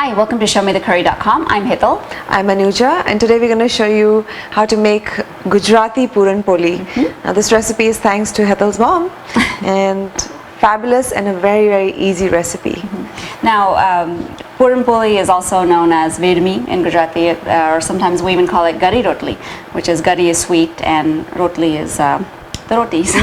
Hi, welcome to ShowMeTheCurry.com. I'm Hital. I'm Anuja, and today we're going to show you how to make Gujarati Puran Poli. Now this recipe is thanks to Hital's mom and fabulous and a very, very easy recipe. Now, Puran Poli is also known as vedhmi in Gujarati, or sometimes we even call it gari rotli, which is gari is sweet and rotli is the rotis.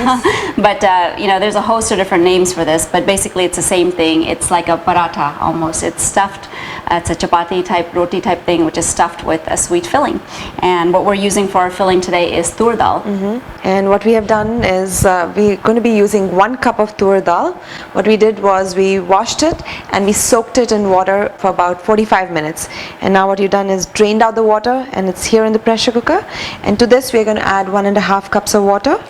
But there's a host of different names for this, but basically it's the same thing. It's like a paratha almost. It's stuffed, it's a chapati type, roti type thing, which is stuffed with a sweet filling. And what we're using for our filling today is tur dal. And what we have done is we're going to be using 1 cup of tur dal. What we did was we washed it and we soaked it in water for about 45 minutes. And now what you've done is drained out the water, and it's here in the pressure cooker. And to this we're going to add 1.5 cups of water.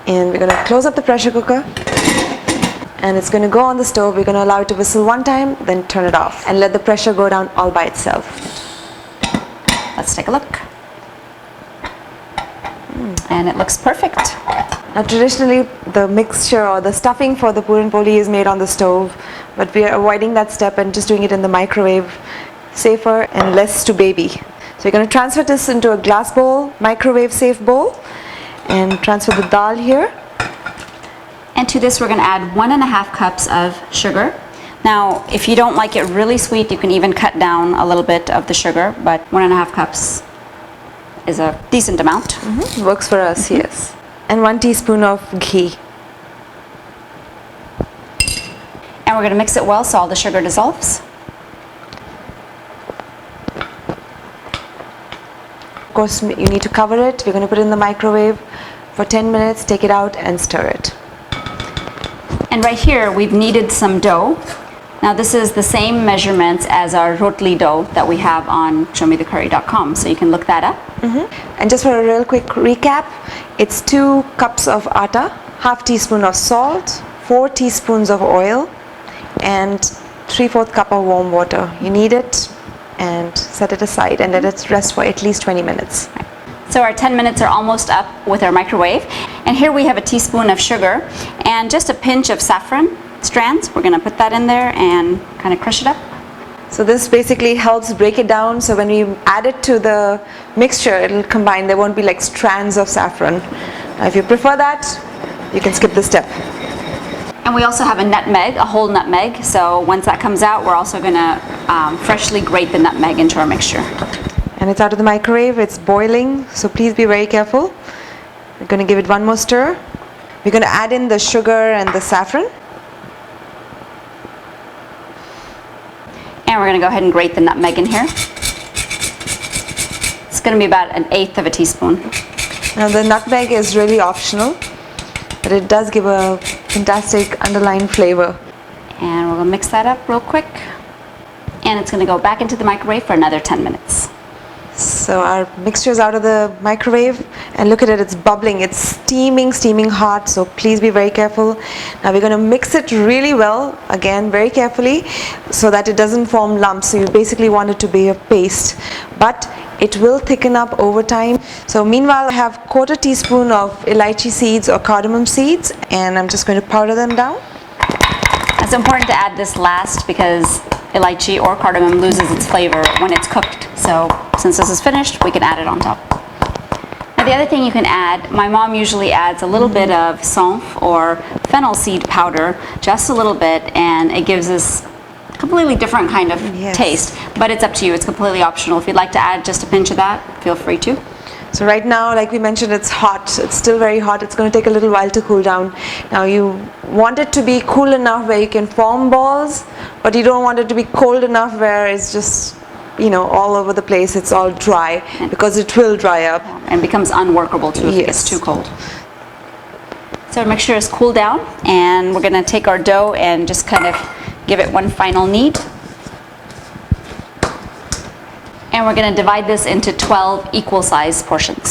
And we're going to close up the pressure cooker, and it's going to go on the stove. We're going to allow it to whistle 1 time, then turn it off and let the pressure go down all by itself. Let's take a look. And it looks perfect. Now traditionally the mixture or the stuffing for the Puran Poli is made on the stove, but we are avoiding that step and just doing it in the microwave. Safer and less to baby. So you're going to transfer this into a glass bowl, microwave safe bowl, and transfer the dal here. And to this we're going to add 1.5 cups of sugar. Now if you don't like it really sweet, you can even cut down a little bit of the sugar, but 1.5 cups is a decent amount. Works for us, yes. And 1 teaspoon of ghee. And we're going to mix it well so all the sugar dissolves. Of course, you need to cover it. We're going to put it in the microwave for 10 minutes, take it out and stir it. And right here we've kneaded some dough. Now this is the same measurements as our rotli dough that we have on ShowMeTheCurry.com, so you can look that up. And just for a real quick recap, it's 2 cups of atta, 1/2 teaspoon of salt, 4 teaspoons of oil, and 3/4 cup of warm water. You knead it and set it aside and let it rest for at least 20 minutes. So our 10 minutes are almost up with our microwave. And here we have a teaspoon of sugar and just a pinch of saffron strands. We're going to put that in there and kind of crush it up. So this basically helps break it down, so when you add it to the mixture, it'll combine. There won't be like strands of saffron. Now if you prefer that, you can skip this step. And we also have a nutmeg, a whole nutmeg. So once that comes out, we're also going to freshly grate the nutmeg into our mixture. And it's out of the microwave, it's boiling, so please be very careful. We're going to give it 1 more stir. We're going to add in the sugar and the saffron. And we're going to go ahead and grate the nutmeg in here. It's going to be about 1/8 teaspoon. Now the nutmeg is really optional, but it does give a fantastic underlying flavor. And we're going to mix that up real quick. And it's going to go back into the microwave for another 10 minutes. So our mixture is out of the microwave, and look at it, it's bubbling, it's steaming hot, so please be very careful. Now we're going to mix it really well, again very carefully, so that it doesn't form lumps. So you basically want it to be a paste, but it will thicken up over time. So meanwhile I have 1/4 teaspoon of elaichi seeds or cardamom seeds, and I'm just going to powder them down. It's important to add this last because elaichi or cardamom loses its flavor when it's cooked. So since this is finished, we can add it on top. Now the other thing you can add, my mom usually adds a little bit of saunf or fennel seed powder, just a little bit, and it gives us a completely different kind of taste. But it's up to you, it's completely optional. If you'd like to add just a pinch of that, feel free to. So right now, like we mentioned, it's hot. It's still very hot. It's going to take a little while to cool down. Now you want it to be cool enough where you can form balls, but you don't want it to be cold enough where it's just, all over the place. It's all dry, because it will dry up. And becomes unworkable too if it gets too cold. So our mixture is cooled down, and we're going to take our dough and just kind of give it one final knead. And we're going to divide this into 12 equal size portions.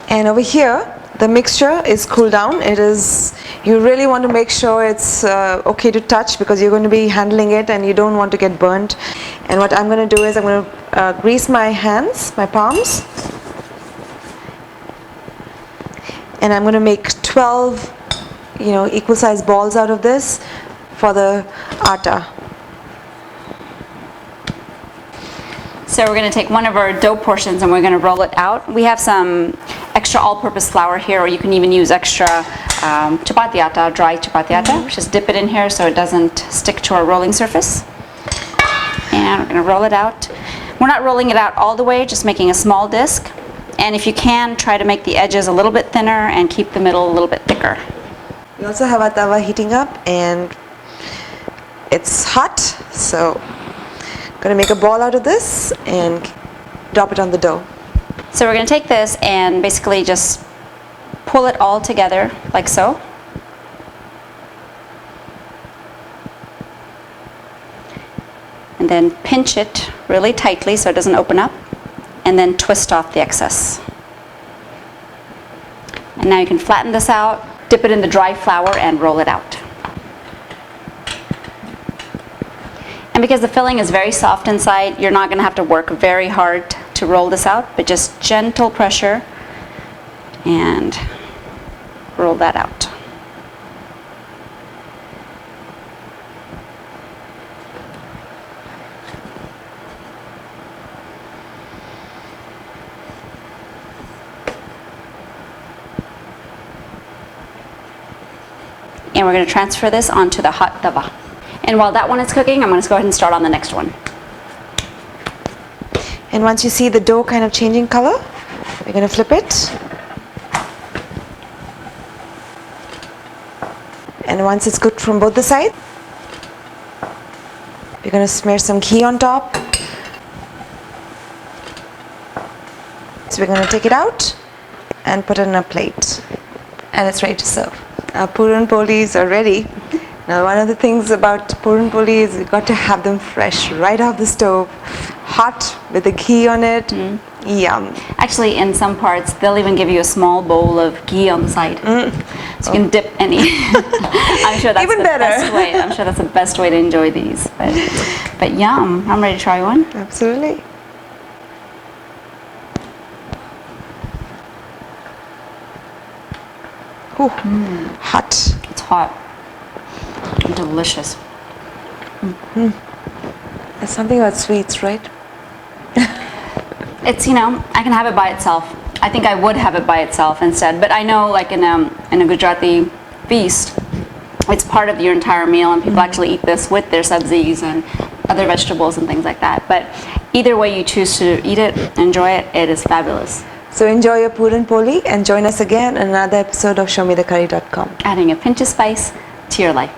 And over here, the mixture is cooled down. You really want to make sure it's okay to touch, because you're going to be handling it and you don't want to get burnt. And what I'm going to do is I'm going to grease my hands, my palms. And I'm going to make 12 equal size balls out of this. For the atta. So we're going to take one of our dough portions and we're going to roll it out. We have some extra all-purpose flour here, or you can even use extra chapati atta, dry chapati atta. Just dip it in here so it doesn't stick to our rolling surface. And we're going to roll it out. We're not rolling it out all the way, just making a small disc. And if you can, try to make the edges a little bit thinner and keep the middle a little bit thicker. We also have our tawa heating up and it's hot, so gonna make a ball out of this and drop it on the dough. So we're going to take this and basically just pull it all together like so. And then pinch it really tightly so it doesn't open up, and then twist off the excess. And now you can flatten this out, dip it in the dry flour and roll it out. And because the filling is very soft inside, you're not going to have to work very hard to roll this out, but just gentle pressure and roll that out. And we're going to transfer this onto the hot tawa. And while that one is cooking, I'm going to go ahead and start on the next one. And once you see the dough kind of changing color, we're going to flip it. And once it's cooked from both the sides, we're going to smear some ghee on top. So we're going to take it out and put it in a plate. And it's ready to serve. Our Puran Polis are ready. Now, one of the things about Puran Poli is you've got to have them fresh right off the stove, hot with the ghee on it. Yum. Actually, in some parts, they'll even give you a small bowl of ghee on the side. So you can dip any. I'm sure that's Even the better. best way. I'm sure that's the best way to enjoy these. But yum. I'm ready to try one. Absolutely. Ooh, hot. It's hot. Delicious. There's something about sweets, right? It's, I can have it by itself. I think I would have it by itself instead. But I know, like in a Gujarati feast, it's part of your entire meal, and people actually eat this with their sabzis and other vegetables and things like that. But either way you choose to eat it, enjoy it, it is fabulous. So enjoy your Puran Poli and join us again in another episode of ShowMeTheCurry.com. Adding a pinch of spice to your life.